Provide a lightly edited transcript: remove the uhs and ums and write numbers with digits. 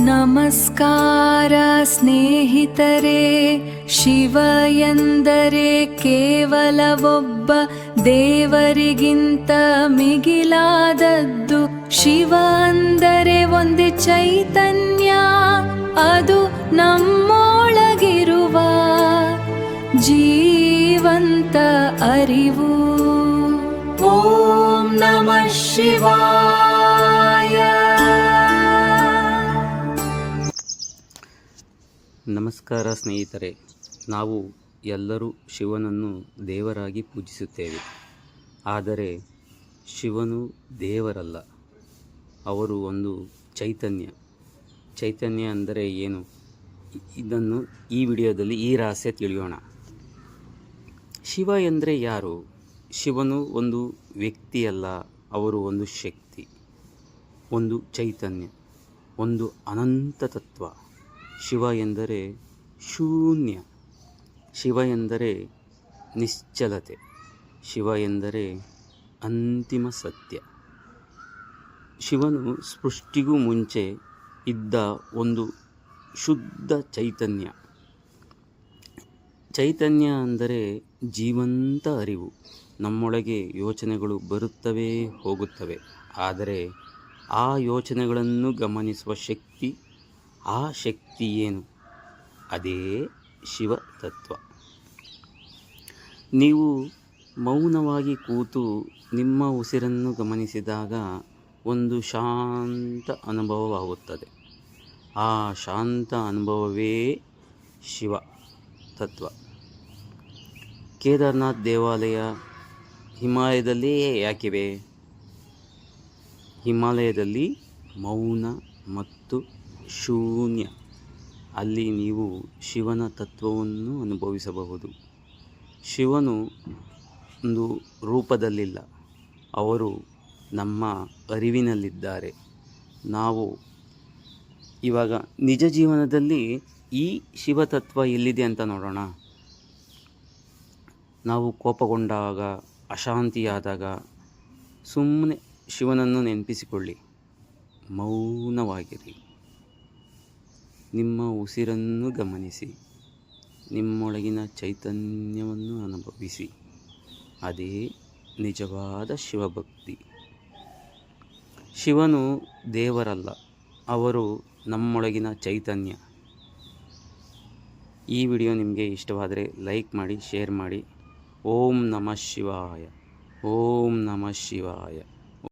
ನಮಸ್ಕಾರ ಸ್ನೇಹಿತರೆ. ಶಿವ ಎಂದರೆ ಕೇವಲ ಒಬ್ಬ ದೇವರಿಗಿಂತ ಮಿಗಿಲಾದದ್ದು. ಶಿವ ಅಂದರೆ ಒಂದು ಚೈತನ್ಯ, ಅದು ನಮ್ಮೊಳಗಿರುವ ಜೀವಂತ ಅರಿವು. ಓಂ ನಮಃ ಶಿವಾಯ. ನಮಸ್ಕಾರ ಸ್ನೇಹಿತರೆ. ನಾವು ಎಲ್ಲರೂ ಶಿವನನ್ನು ದೇವರಾಗಿ ಪೂಜಿಸುತ್ತೇವೆ. ಆದರೆ ಶಿವನು ದೇವರಲ್ಲ, ಅವರು ಒಂದು ಚೈತನ್ಯ. ಚೈತನ್ಯ ಅಂದರೆ ಏನು? ಇದನ್ನು ಈ ವಿಡಿಯೋದಲ್ಲಿ ಈ ರಹಸ್ಯ ತಿಳಿಯೋಣ. ಶಿವ ಎಂದರೆ ಯಾರು? ಶಿವನು ಒಂದು ವ್ಯಕ್ತಿಯಲ್ಲ, ಅವರು ಒಂದು ಶಕ್ತಿ, ಒಂದು ಚೈತನ್ಯ, ಒಂದು ಅನಂತ ತತ್ವ. ಶಿವ ಎಂದರೆ ಶೂನ್ಯ, ಶಿವ ಎಂದರೆ ನಿಶ್ಚಲತೆ, ಶಿವ ಎಂದರೆ ಅಂತಿಮ ಸತ್ಯ. ಶಿವನು ಸೃಷ್ಟಿಗೂ ಮುಂಚೆ ಇದ್ದ ಒಂದು ಶುದ್ಧ ಚೈತನ್ಯ. ಚೈತನ್ಯ ಅಂದರೆ ಜೀವಂತ ಅರಿವು. ನಮ್ಮೊಳಗೆ ಯೋಚನೆಗಳು ಬರುತ್ತವೆ, ಹೋಗುತ್ತವೆ. ಆದರೆ ಆ ಯೋಚನೆಗಳನ್ನು ಗಮನಿಸುವ ಶಕ್ತಿ, ಆ ಶಕ್ತಿ ಏನು? ಅದೇ ಶಿವ ತತ್ವ. ನೀವು ಮೌನವಾಗಿ ಕೂತು ನಿಮ್ಮ ಉಸಿರನ್ನು ಗಮನಿಸಿದಾಗ ಒಂದು ಶಾಂತ ಅನುಭವವಾಗುತ್ತದೆ. ಆ ಶಾಂತ ಅನುಭವವೇ ಶಿವ ತತ್ವ. ಕೇದಾರನಾಥ್ ದೇವಾಲಯ ಹಿಮಾಲಯದಲ್ಲೇ ಯಾಕಿವೆ? ಹಿಮಾಲಯದಲ್ಲಿ ಮೌನ ಮತ್ತು ಶೂನ್ಯ. ಅಲ್ಲಿ ನೀವು ಶಿವನ ತತ್ವವನ್ನು ಅನುಭವಿಸಬಹುದು. ಶಿವನು ಒಂದು ರೂಪದಲ್ಲಿಲ್ಲ, ಅವರು ನಮ್ಮ ಅರಿವಿನಲ್ಲಿದ್ದಾರೆ. ನಾವು ಇವಾಗ ನಿಜ ಜೀವನದಲ್ಲಿ ಈ ಶಿವತತ್ವ ಎಲ್ಲಿದೆ ಅಂತ ನೋಡೋಣ. ನಾವು ಕೋಪಗೊಂಡಾಗ, ಅಶಾಂತಿಯಾದಾಗ ಸುಮ್ಮನೆ ಶಿವನನ್ನು ನೆನಪಿಸಿಕೊಳ್ಳಿ, ಮೌನವಾಗಿರಿ, ನಿಮ್ಮ ಉಸಿರನ್ನು ಗಮನಿಸಿ, ನಿಮ್ಮೊಳಗಿನ ಚೈತನ್ಯವನ್ನು ಅನುಭವಿಸಿ. ಅದೇ ನಿಜವಾದ ಶಿವಭಕ್ತಿ. ಶಿವನು ದೇವರಲ್ಲ, ಅವರು ನಮ್ಮೊಳಗಿನ ಚೈತನ್ಯ. ಈ ವಿಡಿಯೋ ನಿಮಗೆ ಇಷ್ಟವಾದರೆ ಲೈಕ್ ಮಾಡಿ, ಶೇರ್ ಮಾಡಿ. ಓಂ ನಮಃ ಶಿವಾಯ. ಓಂ ನಮಃ ಶಿವಾಯ.